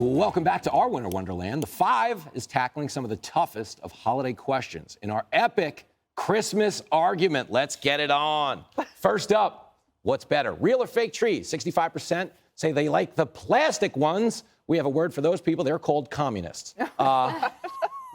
Welcome back to our Winter Wonderland. The 5 is tackling some of the toughest of holiday questions in our epic Christmas argument. Let's get it on. First up, what's better, real or fake trees? 65% say they like the plastic ones. We have a word for those people. They're called communists.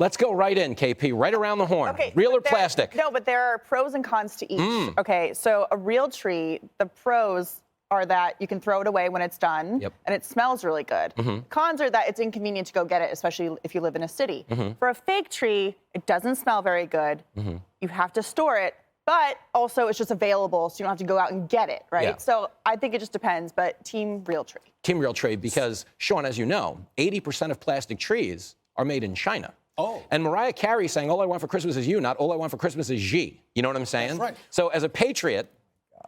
Let's go right in, KP, right around the horn. Okay, real or plastic? No, but there are pros and cons to each. Okay, so a real tree, the pros are that you can throw it away when it's done, and it smells really good. Cons are that it's inconvenient to go get it, especially if you live in a city. For a fake tree, it doesn't smell very good. You have to store it, but also it's just available, so you don't have to go out and get it, right? Yeah. So I think it just depends, but team real tree. Team real tree, because, Sean, as you know, 80% of plastic trees are made in China. Oh. And Mariah Carey saying, all I want for Christmas is you, not all I want for Christmas is Xi. You know what I'm saying? That's right. So as a patriot,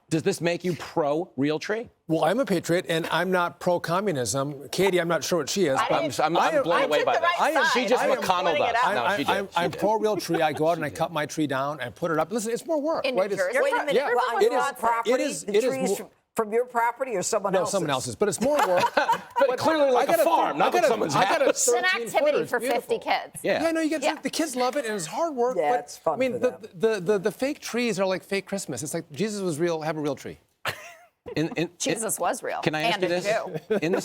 does this make you pro-real tree? Well, I'm a patriot, and I'm not pro-communism. Katie, I'm not sure what she is. But I'm blown away by this. She just McConnelled us. No, she did. I'm pro-real tree. I go out and I cut my tree down and put it up. Listen, it's more work. In right? New Jersey? Wait a minute. Yeah. Well, on your property, the trees from your property or someone else's? No, someone else's. But it's more work. But clearly like a farm, not like someone's house. It's an activity for 50 kids. Yeah, no, you get the kids love it, and it's hard work. Yeah, but, it's fun I mean, for them. the fake trees are like fake Christmas. It's like Jesus was real. Have a real tree. Jesus was real. Can I ask you this? In the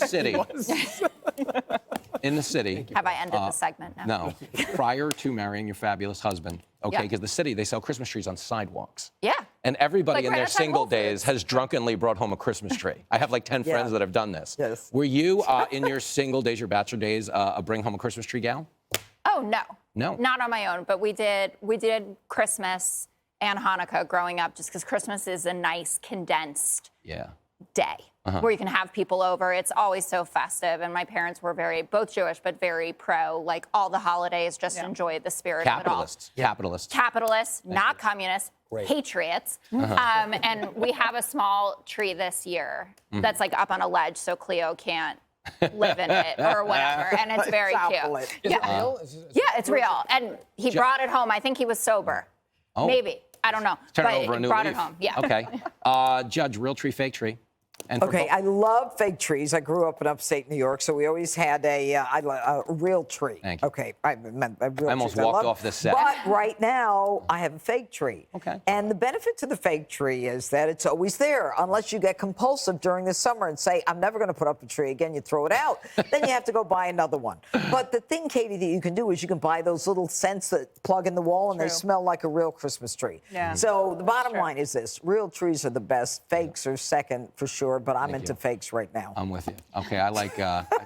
city, Have I ended the segment now? No, prior to marrying your fabulous husband, okay, because the city, they sell Christmas trees on sidewalks. Yeah. And everybody Like in right their outside single Whole days Foods. has drunkenly brought home a Christmas tree. I have like 10 friends that have done this. Yes. Were you, in your single days, your bachelor days, a bring home a Christmas tree gal? Oh, no. No. Not on my own, but we did Christmas and Hanukkah growing up just because Christmas is a nice condensed day where you can have people over. It's always so festive, and my parents were both Jewish, but very pro, like all the holidays, just enjoy the spirit of it all. Capitalists, not communists, patriots. And we have a small tree this year that's like up on a ledge so Cleo can't live in it or whatever, and it's very cute. Is it real? Yeah, it's real. And he brought it home. I think he was sober. Oh. Maybe. I don't know. Turn but it over a new brought leaf. it home. Yeah. Okay. Judge, real tree, fake tree. And Okay, I love fake trees. I grew up in upstate New York, so we always had a real tree. Thank you. Okay, I meant a real I almost trees. walked love- off this set. But right now, I have a fake tree. Okay. And the benefit to the fake tree is that it's always there, unless you get compulsive during the summer and say, I'm never going to put up a tree again. You throw it out. Then you have to go buy another one. But the thing, Katie, that you can do is you can buy those little scents that plug in the wall, and they smell like a real Christmas tree. Yeah. So the bottom line is this. Real trees are the best. Fakes are second for sure, but I'm into fakes right now. I'm with you. Okay, I like,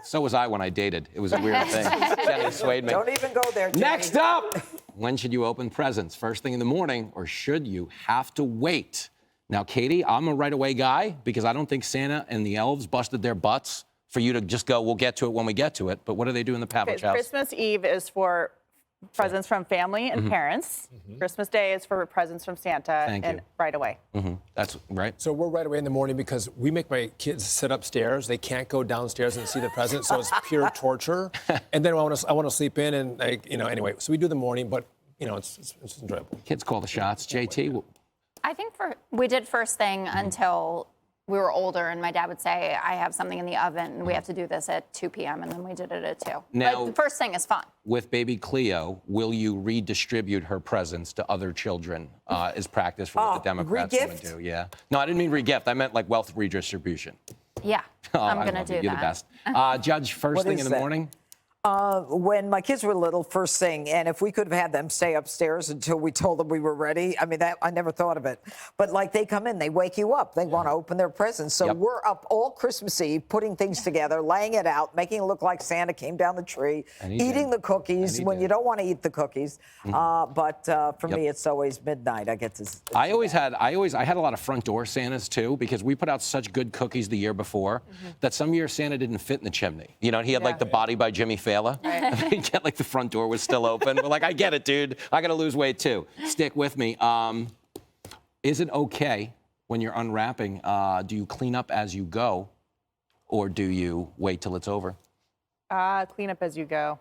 so was I when I dated. It was a weird thing. Jenny swayed me. Don't even go there, Jenny. Next up, when should you open presents? First thing in the morning, or should you have to wait? Now, Katie, I'm a right-away guy because I don't think Santa and the elves busted their butts for you to just go, we'll get to it when we get to it. But what do they do in the Pavlich house? Christmas Eve is for presents from family and parents. Christmas Day is for presents from Santa and right away. That's right. So we're right away in the morning because we make my kids sit upstairs. They can't go downstairs and see the present, so it's pure torture. And then I want to sleep in, and anyway. So we do the morning, but it's enjoyable. Kids call the shots. JT. I think we did first thing until we were older, and my dad would say, I have something in the oven, and we have to do this at 2 p.m., and then we did it at 2. Now, but the first thing is fun. With baby Cleo, will you redistribute her presents to other children as practice for what the Democrats want to do? Yeah. No, I didn't mean regift. I meant like wealth redistribution. Yeah, I'm going to do that. You're the best. Judge, first thing in the morning? When my kids were little, first thing, and if we could have had them stay upstairs until we told them we were ready, I mean, I never thought of it. But like they come in, they wake you up. They want to open their presents. So we're up all Christmas Eve, putting things together, laying it out, making it look like Santa came down the tree, eating the cookies when you don't want to eat the cookies. But for me, it's always midnight. I get to. I had a lot of front door Santas too, because we put out such good cookies the year before that some years Santa didn't fit in the chimney. You know, he had like the Body by Jimmy Fallon. Right. Get like the front door was still open. We're like, I get it, dude. I got to lose weight too. Stick with me. Is it okay when you're unwrapping? Do you clean up as you go, or do you wait till it's over? Clean up as you go.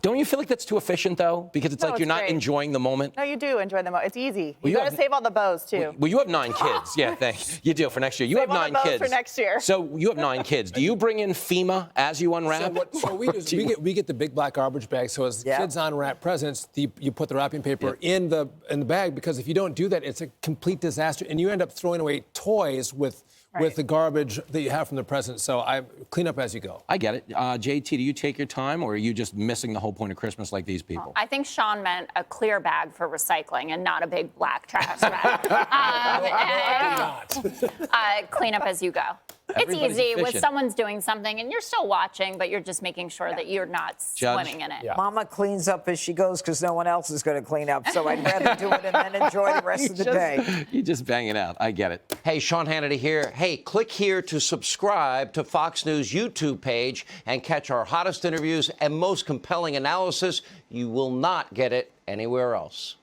Don't you feel like that's too efficient, though? Because it's No, like you're it's not great. enjoying the moment. No, you do enjoy them. It's easy. Well, You you got to have- save all the bows, too. Well, you have 9 kids. Yeah, thanks. You do for next year. You Save have all the 9 bows kids for next year. So you have 9 kids. Do you bring in FEMA as you unwrap? So we do is we get the big black garbage bag. So as kids unwrap presents, you put the wrapping paper in the bag, because if you don't do that, it's a complete disaster, and you end up throwing away toys with the garbage that you have from the presents. So I clean up as you go. I get it. JT, do you take your time, or are you just missing the whole point of Christmas like these people? I think Sean meant a clear bag for recycling and not a big black trash bag. Clean up as you go. Everybody's It's easy when efficient. someone's doing something and you're still watching, but you're just making sure that you're not swimming in it. Yeah. Mama cleans up as she goes because no one else is going to clean up. So I'd rather do it and then enjoy the rest of the day. You just bang it out. I get it. Hey, Sean Hannity here. Hey, click here to subscribe to Fox News YouTube page and catch our hottest interviews and most compelling analysis. You will not get it anywhere else.